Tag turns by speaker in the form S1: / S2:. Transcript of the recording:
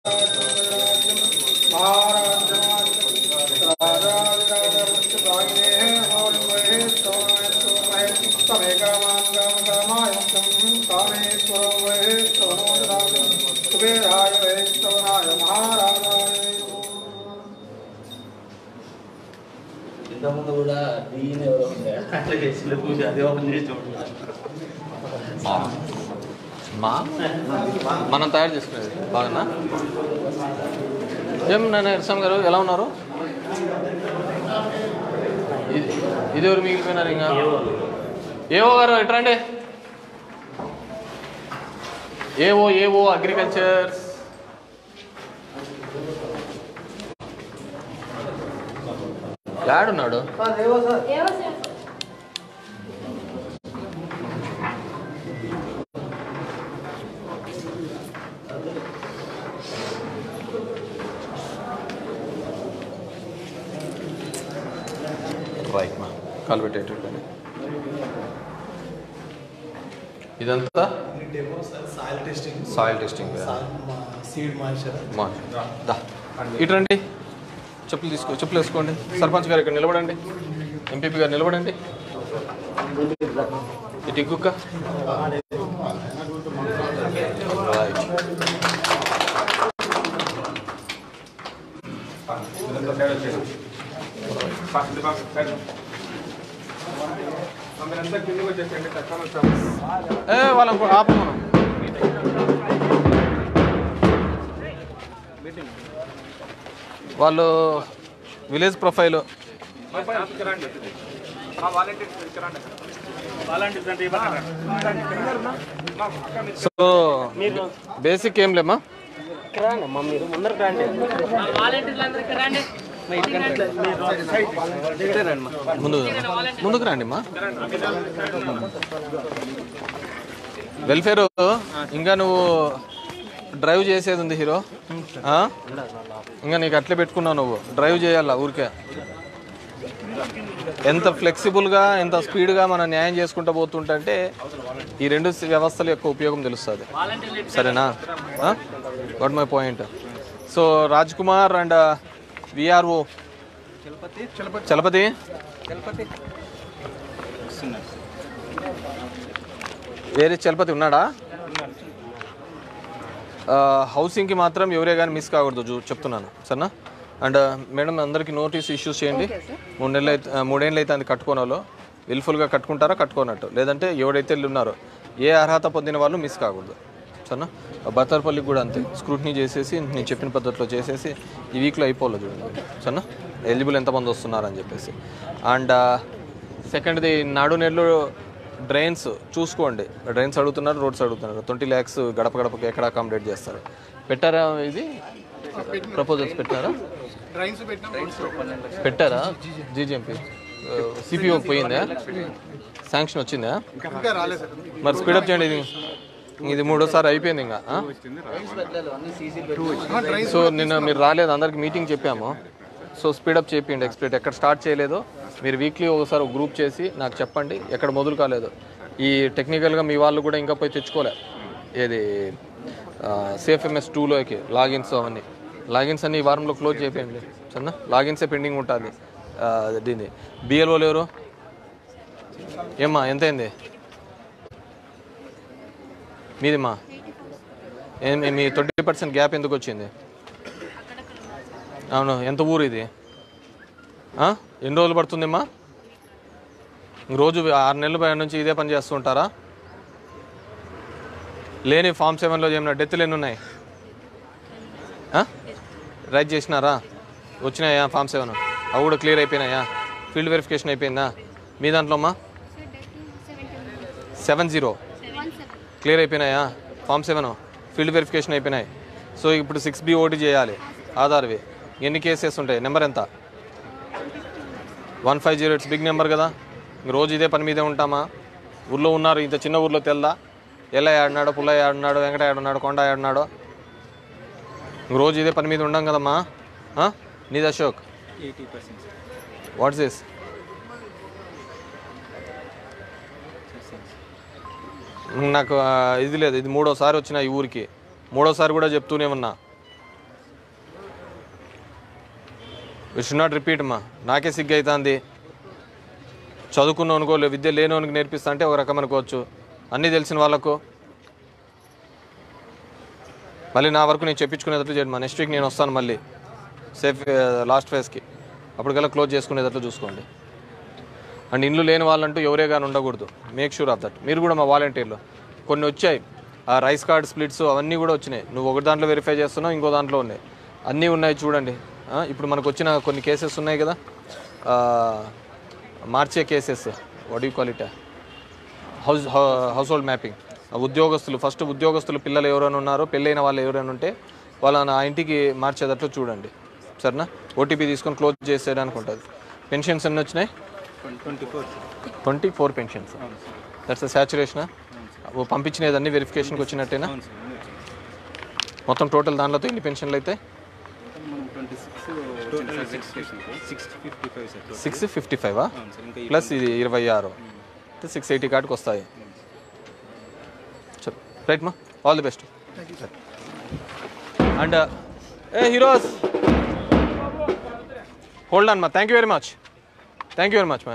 S1: ఇంతకుముందు కూడా డీన్ ఎవరో ఉండే అట్లా చేసిన పూజ అది ఓపెన్ చేసి
S2: మనం తయారు చేసుకునేది బాగా. ఏం నాన్న ఇర్సాం గారు ఎలా ఉన్నారు? ఇది ఎవరు మిగిలిపోయినారు ఇంకా? ఏవో గారు ఎట్రండి? ఏవో అగ్రికల్చర్ యాడున్నాడు? రైట్ మా కాలు పెట్టేటట్టు. ఇదంతా సాయిల్ టెస్టింగ్ ఇటండి. చెప్పులు వేసుకోండి. సర్పంచ్ గారు ఇక్కడ నిలబడండి. ఎంపీపీ గారు నిలబడండి. ఇటు ఇంకొక వాళ్ళకు ఆపు. మనం వాళ్ళు విలేజ్ ప్రొఫైల్ సో బేసిక్ ఏం లేమ్మా. ముందుకు రండి అమ్మా. వెల్ఫేర్ ఇంకా నువ్వు డ్రైవ్ చేసేది ఉంది హీరో. ఇంకా నీకు అట్లే పెట్టుకున్నావు, నువ్వు డ్రైవ్ చేయాలా ఊరికే. ఎంత ఫ్లెక్సిబుల్గా ఎంత స్పీడ్గా మనం న్యాయం చేసుకుంటూ పోతుంటే ఈ రెండు వ్యవస్థల యొక్క ఉపయోగం తెలుస్తుంది. సరేనా? What my point. So Raj Kumar and VRO Chalapathi వేరే చలపతి ఉన్నాడా? హౌసింగ్కి మాత్రం ఎవరే కానీ మిస్ కాకూడదు చెప్తున్నాను సరేనా. అండ్ మేడం అందరికీ నోటీస్ ఇష్యూస్ చేయండి. 3 ఏళ్ళు అయితే అది కట్టుకోని వాళ్ళు విల్ఫుల్గా కట్టుకుంటారా కట్టుకోనట్టు, లేదంటే ఎవరైతే ఉన్నారో ఏ అర్హత పొందిన వాళ్ళు మిస్ కాకూడదు సరేనా. బత్తర్పల్లికి కూడా అంతే స్క్రూటినీ చేసేసి నేను చెప్పిన పద్ధతిలో చేసేసి ఈ వీక్లో అయిపోలేదు చూడండి సరేనా. ఎలిజిబుల్ ఎంతమంది వస్తున్నారని చెప్పేసి. అండ్ సెకండ్ది నాడు నెల్లూరు డ్రైన్స్ చూసుకోండి. డ్రైన్స్ అడుగుతున్నారు, రోడ్స్ అడుగుతున్నారు. 20 lakhs గడప గడపకి ఎక్కడ అకామిడేట్ చేస్తారు. పెట్టారా? ఇది ప్రపోజల్స్ పెట్టారా? జీజీఎంపీ సిపిఓ పోయిందా? శాంక్షన్ వచ్చిందా? మరి స్పీడప్ చేయండి. ఇది 3వ అయిపోయింది ఇంకా. సో నిన్న మీరు రాలేదు, అందరికి మీటింగ్ చెప్పాము. సో స్పీడప్ చేయండి. ఎక్స్ప్లెయిట్ ఎక్కడ స్టార్ట్ చేయలేదో మీరు వీక్లీ ఒకసారి గ్రూప్ చేసి నాకు చెప్పండి ఎక్కడ మొదలు కాలేదు. ఈ టెక్నికల్గా మీ వాళ్ళు కూడా ఇంకా పోయి తెచ్చుకోలే ఏది CFMS 2లోకి లాగిన్స్ అవన్నీ. లాగిన్స్ అన్ని ఈ వారంలో క్లోజ్ చేయండి సరేనా. లాగిన్సే పెండింగ్ ఉంటుంది. దీన్ని బిఎల్ఓలు ఎవరు? ఏమ్మా ఎంత అయింది మీదిమ్మా? మీ 20% గ్యాప్ ఎందుకు వచ్చింది? అవును, ఎంత ఊరు ఇది? ఎన్ని రోజులు పడుతుందమ్మా? రోజు 6 నెలల పైన నుంచి ఇదే పని చేస్తుంటారా? లేని ఫామ్ 7లో ఏమైనా డెత్లు ఎన్ని ఉన్నాయి? రైట్ చేసినారా? వచ్చినాయా ఫామ్ 7? అవి కూడా క్లియర్ అయిపోయినాయా? ఫీల్డ్ వెరిఫికేషన్ అయిపోయిందా మీ దాంట్లో అమ్మా? 70 క్లియర్ అయిపోయినాయా? ఫామ్ 7 ఫీల్డ్ వెరిఫికేషన్ అయిపోయినాయి. సో ఇప్పుడు 6B ఓటీ చేయాలి ఆధార్వి. ఎన్ని కేసెస్ ఉంటాయి? నెంబర్ ఎంత? 150. ఇట్స్ బిగ్ నెంబర్ కదా. రోజు ఇదే పని మీదే ఉంటామా? ఊళ్ళో ఉన్నారు, ఇంత చిన్న ఊర్లో తెల్దా? ఎల్ల ఆడున్నాడో, పుల్లయ్య ఆడున్నాడో, వెంకట ఆడున్నాడు, కొండ ఆడున్నాడో. రోజు ఇదే పని మీద ఉండం కదమ్మా. నీది అశోక్
S3: 80%.
S2: What's this? నాకు ఇది లేదు. ఇది 3వ వచ్చిన ఈ ఊరికి. 3వ కూడా చెప్తూనే ఉన్నా వి షుడ్ నాట్ రిపీట్ అమ్మా. నాకే సిగ్గు అవుతుంది. చదువుకున్నోనుకో విద్య లేనోనికి నేర్పిస్తా అంటే ఒక రకం అనుకోవచ్చు, అన్నీ తెలిసిన వాళ్ళకు. మళ్ళీ నా వరకు నేను చెప్పించుకునేటట్లు చేయండి. నెక్స్ట్ వీక్ నేను వస్తాను మళ్ళీ సేఫ్ లాస్ట్ ఫేజ్కి, అప్పటికల్లా క్లోజ్ చేసుకునేటట్లు చూసుకోండి. అండ్ ఇండ్లు లేని వాళ్ళంటూ ఎవరే కానీ ఉండకూడదు. Make sure of that. మీరు కూడా మా వాలంటీర్లు కొన్ని వచ్చాయి, ఆ రైస్ కార్డ్ స్ప్లిట్స్ అవన్నీ కూడా వచ్చినాయి. నువ్వు ఒక దాంట్లో వెరిఫై చేస్తున్నావు, ఇంకో దాంట్లో ఉన్నాయి, అన్నీ ఉన్నాయి చూడండి. ఇప్పుడు మనకు వచ్చిన కొన్ని కేసెస్ ఉన్నాయి కదా, మార్చే cases, what you call it, house hold mapping. ఉద్యోగస్తులు ఫస్ట్ ఉద్యోగస్తులు పిల్లలు ఎవరైనా ఉన్నారో, పెళ్ళైన వాళ్ళు ఎవరైనా ఉంటే వాళ్ళని ఆ ఇంటికి మార్చేటట్లు చూడండి, సరేనా? ఓటీపీ తీసుకొని క్లోజ్ చేసేయడానికి ఉంటుంది. పెన్షన్స్ ఎన్ని వచ్చినాయి? 24 పెన్షన్స్. దట్స్ సాచురేషనా? పంపించినది అన్ని వెరిఫికేషన్కి వచ్చినట్టేనా? మొత్తం టోటల్ దాంట్లో ఎన్ని పెన్షన్లు అయితే? 655 ప్లస్ ఇది 26, 680 కార్డుకి వస్తాయి. రైట్ మా, all the best. And a heroes, hold on మా. Thank you very much, thank you very much మా.